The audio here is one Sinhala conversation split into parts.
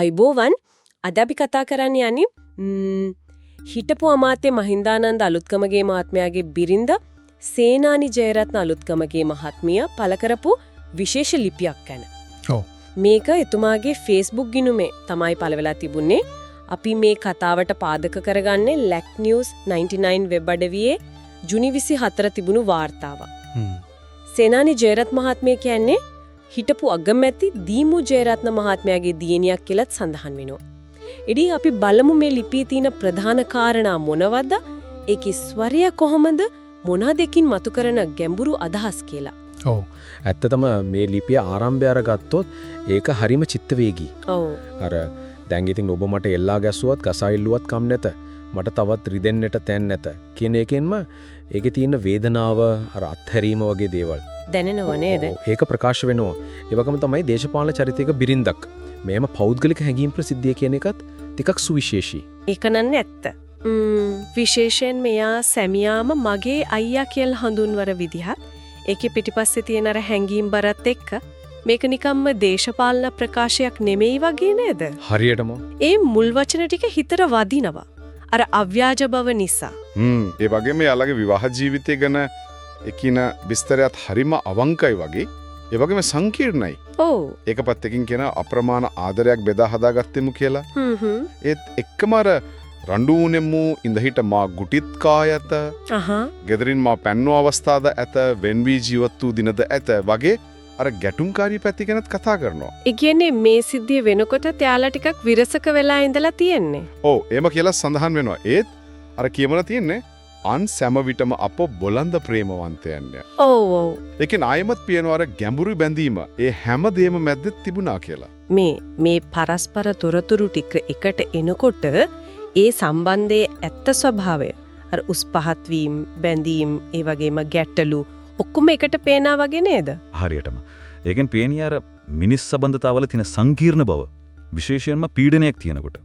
ආයිබෝවන් අද අපි කතා කරන්න යන්නේ හිටපු අමාත්‍ය මහින්දානන්ද අලුත්ගමගේ මහත්මයාගේ බිරිඳ සේනානි ජයරත්න අලුත්ගමගේ මහත්මිය පළ කරපු විශේෂ ලිපියක් ගැන. මේක එතුමාගේ Facebook ගිණුමේ තමයි පළ වෙලා තිබුණේ. අපි මේ කතාවට පාදක කරගන්නේ ලැක් නිවුස් 99 වෙබ් අඩවියේ ජුනි 24 තිබුණු වාර්තාව. සේනානි ජයරත්න මහත්මිය කියන්නේ හිටපු අගමැති දීමු ජයරත්න මහත්මයාගේ දියණියක් කියලාත් සඳහන් වෙනවා. ඉතින් අපි බලමු මේ ලිපියේ තියෙන ප්‍රධාන කාරණා මොනවද? ඒකේ ස්වරය කොහොමද? මොනවාදකින් මතු කරන ගැඹුරු අදහස් කියලා. ඔව්. ඇත්තටම මේ ලිපිය ආරම්භය අරගත්තොත් ඒක හරිම චිත්තවේගී. ඔව්. අර දැන් ඉතින් ඔබ මට එල්ලා ගැස්සුවත් කසයිල්ලුවත් කම් නැත. මට තවත් රිදෙන්නට තැන් නැත. කියන එකෙන්ම ඒකේ තියෙන වේදනාව අර අත්හැරීම වගේ දේවල් දැනෙනව නේද? ඒක ප්‍රකාශ වෙනවා. ඒ වගේම තමයි දේශපාලන චරිතයක බිරින්දක්. මේම පෞද්ගලික හැඟීම් ප්‍රසිද්ධිය කියන එකත් ටිකක් සුවිශේෂී. ඒක නන්නේ ඇත්ත. විශේෂයෙන් මෙයා සැමියාම මගේ අයියා කියලා හඳුන්වර විදිහත් ඒකේ පිටිපස්සේ තියෙන අර හැඟීම් බරත් එක්ක මේක නිකම්ම දේශපාලන ප්‍රකාශයක් නෙමෙයි වගේ නේද? හරියටම. ඒ මුල් වචන ටික හිතට වදිනවා. අර අව්‍යාජ බව නිසා. ඒ වගේම යාළගේ විවාහ ජීවිතය ගැන එකින විස්තරයත් හරිම අවංකයි වගේ. ඒ වගේම සංකීර්ණයි. ඔව්. ඒක පැත්තකින් කියන අප්‍රමාණ ආදරයක් බෙදා හදාගත්තෙමු කියලා. ඒත් එක්කම අර රණ්ඩුනෙමු ඉඳහිට මා ගුටිත් කායත. ගෙදරින් මා පැන්නෝ අවස්ථාද ඇත වෙන් වී ජීවත් වූ දිනද ඇත වගේ අර ගැටුම්කාරී පැති ගැනත් කතා කරනවා. ඒ කියන්නේ මේ සිද්ධිය වෙනකොට ත්‍යාලා ටිකක් විරසක වෙලා ඉඳලා තියෙන්නේ. ඔව් එහෙම කියලා සඳහන් වෙනවා. ඒත් අර කියමන තියෙන්නේ අන් සෑම විටම අප බොළඳ ප්‍රේමවන්තයන්ය. ඔව් ඔව්. ඒකෙන් ආයමත් පියනවා අර ගැඹුරු බැඳීම ඒ හැම දෙයක්ම මැද්දේ තිබුණා කියලා. මේ පරස්පර තොරතුරු ටික එකට එනකොට ඒ සම්බන්ධයේ ඇත්ත ස්වභාවය අර උස් පහත් වීම බැඳීම් ඒ වගේම ගැටලු ඔක්කොම එකට පේනා වගේ නේද? හරියටම. ඒකෙන් පේන්නේ අර මිනිස් සම්බන්ධතාවල තියෙන සංකීර්ණ බව. විශේෂයෙන්ම පීඩනයක් තියෙනකොට.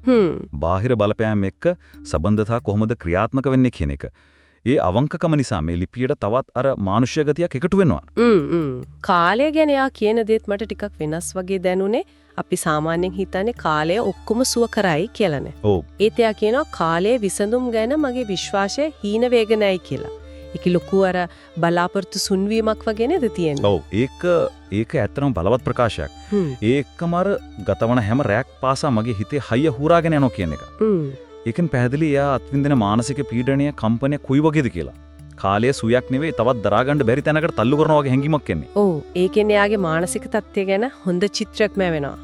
බාහිර බලපෑම් එක්ක සම්බන්ධතා කොහොමද ක්‍රියාත්මක වෙන්නේ කියන එක. ඒ අවංකකම නිසා මේ ලිපියට තවත් අර මානුෂ්‍ය ගතියක් එකතු වෙනවා. කාලය ගැන යා කියන දේත් මට ටිකක් වෙනස් වගේ දැනුනේ. අපි සාමාන්‍යයෙන් හිතන්නේ කාලය ඔක්කොම සුව කරයි කියලානේ. ඔව්. ඒත් යා කියනවා කාලයේ විසඳුම් ගැන මගේ විශ්වාසය හීන වේගනයි කියලා. ඒක ලොකු අර බලාපොරොත්තු සුන්වීමක් වගේ නේද තියෙන්නේ? ඔව්. ඒක ඇත්තටම බලවත් ප්‍රකාශයක්. ඒකම අර ගතවන හැම රැක් පාසා මගේ හිතේ හයිය හුරාගෙන යනවා කියන එක. ඒකෙන් පැහැදිලි එයා අත්විඳින මානසික පීඩනය කම්පනය කුයි වගේද කියලා. කාලය සුවයක් නෙවෙයි තවත් දරා ගන්න බැරි තැනකට තල්ලු කරනවා වගේ හැඟීමක් එන්නේ. ඔව්. ඒකෙන් එයාගේ මානසික තත්ත්වය ගැන හොඳ චිත්‍රයක් වෙනවා.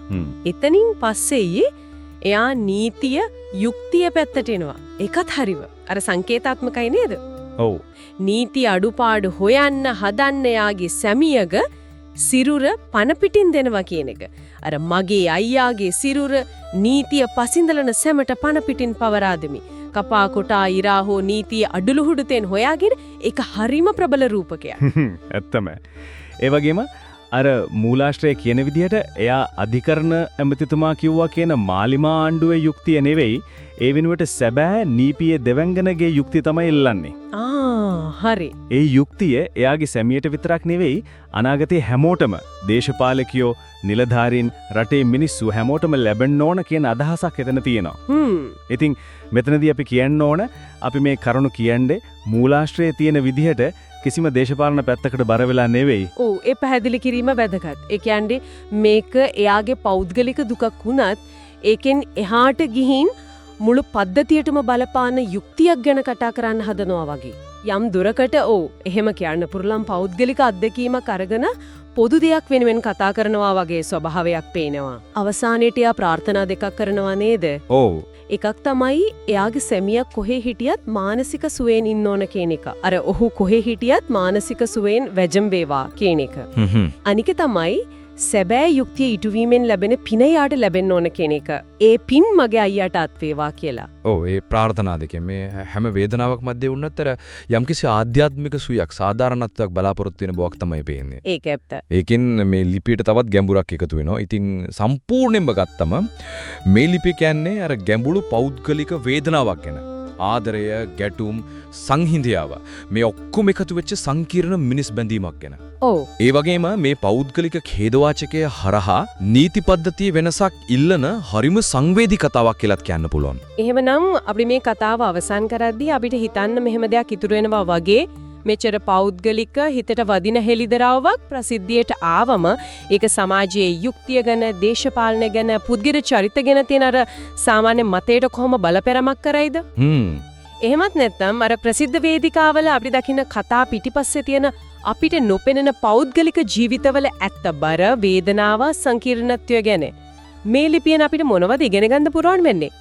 එතනින් පස්සේ එයා නීතිය යුක්තිය පැත්තට එනවා. ඒකත් හරිව. අර සංකේතාත්මකයි නේද? ඔව්. නීති අඩුපාඩු හොයන්න හදන්න යාගේ සැමියග සිරුර පන පිටින් දෙනවා කියන එක. අර මගේ අයියාගේ සිරුර නීතිය පසින්දලන සැමට පන පිටින් පවරා දෙමි. කපා කොටා ඉරා හෝ නීතිය අඩලුහුඩු තෙන් හොයාගෙන ඒක හරිම ප්‍රබල රූපකයක්. ඇත්තම. ඒ වගේම අර මූලාශ්‍රය කියන විදිහට එයා අධිකරණ ඇමතිතුමා කිව්වා කියන මාලිමා ආණ්ඩුවේ යුක්තිය නෙවෙයි ඒ වෙනුවට සැබෑ නීපියේ දෙවංගනගේ යුක්තිය තමයි ඉල්ලන්නේ. හරි. ඒ යුක්තිය එයාගේ සැමියට විතරක් නෙවෙයි අනාගතයේ හැමෝටම දේශපාලකයෝ නිලධාරීන් රටේ මිනිස්සු හැමෝටම ලැබෙන්න ඕන කියන අදහසක් එතන තියෙනවා. ඉතින් මෙතනදී අපි කියන්න ඕන අපි මේ කරුණු කියන්නේ මූලාශ්‍රයේ තියෙන විදිහට කිසිම දේශපාලන පැත්තකට බර වෙලා නෙවෙයි. ඔව් ඒ පැහැදිලි කිරීම වැදගත්. ඒ කියන්නේ මේක එයාගේ පෞද්ගලික දුකක් වුණත් ඒකෙන් එහාට ගිහින් මුළු පද්ධතියටම බලපාන යුක්තියක් ගැන කතා කරන්න හදනවා වගේ. යම් දුරකට ඔව් එහෙම කියන්න පුරුලම් පෞද්ගලික අත්දැකීමක් අරගෙන පොදු දෙයක් වෙනුවෙන් කතා කරනවා වගේ ස්වභාවයක් පේනවා. අවසානයේට එයා ප්‍රාර්ථනා දෙකක් කරනවා නේද? ඔව්. එකක් තමයි එයාගේ සැමියා කොහේ හිටියත් මානසික සුවයෙන් ඉන්න ඕන කියන එක. අර ඔහු කොහේ හිටියත් මානසික සුවයෙන් වැජම් වේවා කියන එක. අනික තමයි සැබෑ යුක්තිය ඉටුවීමෙන් ලැබෙන පින යාට ලැබෙන්න ඕන කියන එක. ඒ පින් මගේ අයියාට අත් වේවා කියලා. ඔව් ඒ ප්‍රාර්ථනා දෙකෙන් මේ හැම වේදනාවක් මැද්දේ වුණත් අර යම්කිසි ආධ්‍යාත්මික සුවයක් සාධාරණත්වයක් බලාපොරොත්තු වෙන බවක් තමයි පේන්නේ. ඒක ඇත්ත. ඒකෙන් මේ ලිපියට තවත් ගැඹුරක් එකතු වෙනවා. ඉතින් සම්පූර්ණයෙන්ම ගත්තම මේ ලිපිය කියන්නේ අර ගැඹුරු පෞද්ගලික වේදනාවක් ගැන. ආදරය, ගැටුම්, සංහිඳියාව මේ ඔක්කොම එකතු වෙච්ච සංකීර්ණ මිනිස් බැඳීමක් ගැන. ඔව්. ඒ වගේම මේ පෞද්ගලික ඛේදවාචකය හරහා නීති පද්ධතිය වෙනසක් ඉල්ලන හරිම සංවේදී කතාවක් කියලාත් කියන්න පුළුවන්. එහෙමනම් අපි මේ කතාව අවසන් කරද්දී අපිට හිතන්න මෙහෙම දෙයක් ඉතුරු වෙනවා වගේ මෙච්චර පෞද්ගලික හිතට වදින හෙලිදරව්වක් ප්‍රසිද්ධියට ආවම ඒක සමාජයේ යුක්තිය ගැන, දේශපාලන ගැන, පුද්ගල චරිත ගැන තියෙන අර සාමාන්‍ය මතයට කොහොම බලපෑමක් කරයිද? එහෙමත් නැත්නම් අර ප්‍රසිද්ධ වේදිකාවල අපි දකින්න කතා පිටිපස්සේ තියෙන අපිට නොපෙනෙන පෞද්ගලික ජීවිතවල ඇත්ත බර, වේදනාව, සංකීර්ණත්වය ගැන මේ ලිපියෙන් අපිට මොනවද ඉගෙන ගන්න පුරවන්න වෙන්නේ?